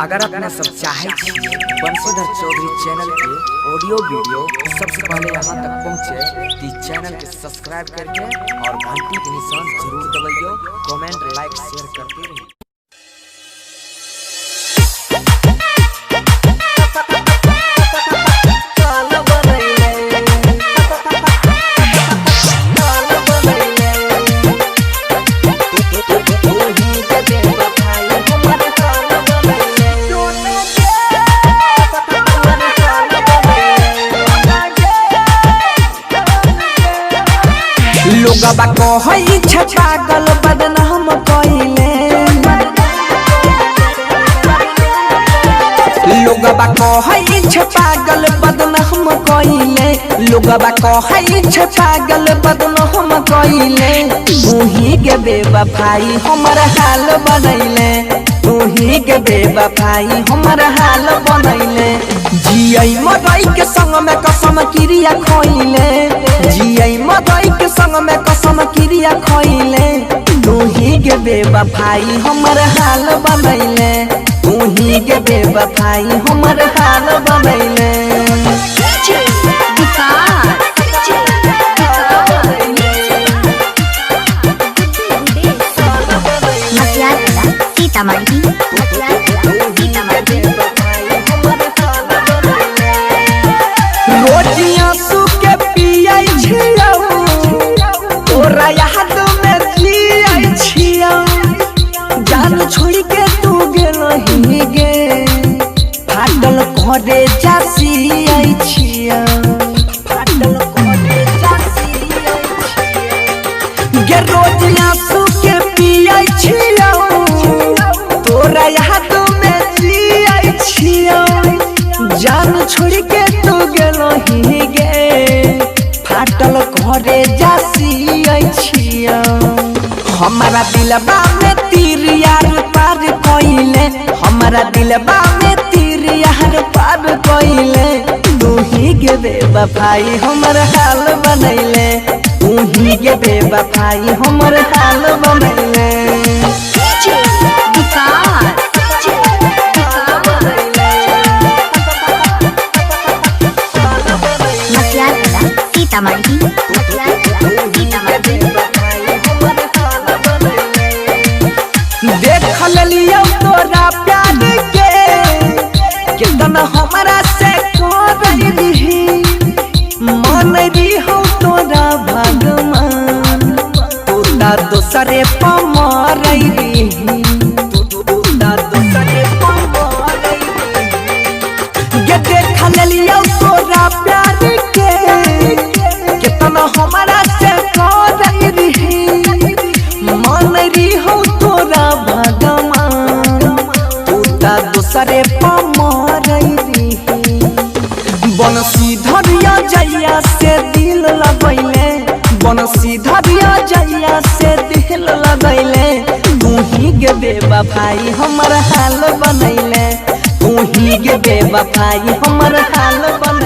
अगर अपने सब चाहे बंशीधर चौधरी चैनल के ऑडियो वीडियो सबसे पहले यहाँ तक पहुँचे तो चैनल के सब्सक्राइब करके और घंटी के निशान जरूर दबाइयो। कमेंट लाइक शेयर करते रहिए। लोगबा कहई छछागल बदनाम कइले लोगबा कहई छछागल बदनाम कइले लोगबा कहई छछागल बदनाम कइले तूही के बेवफाई हमर हाल बनैले तूही के बेवफाई हमर हाल बनैले जियई मरई के संग में कसम क्रिया खइले जियई मरई के संग में कसम क्रिया खइले तूही के बेवफाई हमर हाल बनैले तूही के बेवफाई हमर हाल बनैले। रोटियां सूखे पियाई छियौ तोरा याद में जियाई छियौ जान छोड़ के तू गेलही गे फाटल घरे जासी आई छियौ फाटल घरे जासी आई छियौ गे रोटियां सूखे पियाई छियौ तोरा याद में जियाई छियौ जान छोड़ के तू गेलही गे फाटल घरे जासी आई छियौ हमारा दिलबा में तीर यार पार कइले हमारा दिलबा में तीर यार पार कइले तूही के बेवफाई हमर हाल बनैले तूही के बेवफाई हमर हाल बनैले। देख लियो तोरा प्यार के कितना हमरा से करही मन रही तोरा भगवान तोरा दोसरे पमरही तोरा दोसरे पमरही गे देख लियो तोरा प्यार के कितना हमरा से करही मन रही तोरा भगवान तोरा दोसरे पमरही बंसी धरिया जइया से दिल लगैले बंसी धरिया जइया से दिल लगैले तूही के बेवफाई हमर हाल बनैले तूही के बेवफाई हमर हाल बनैले।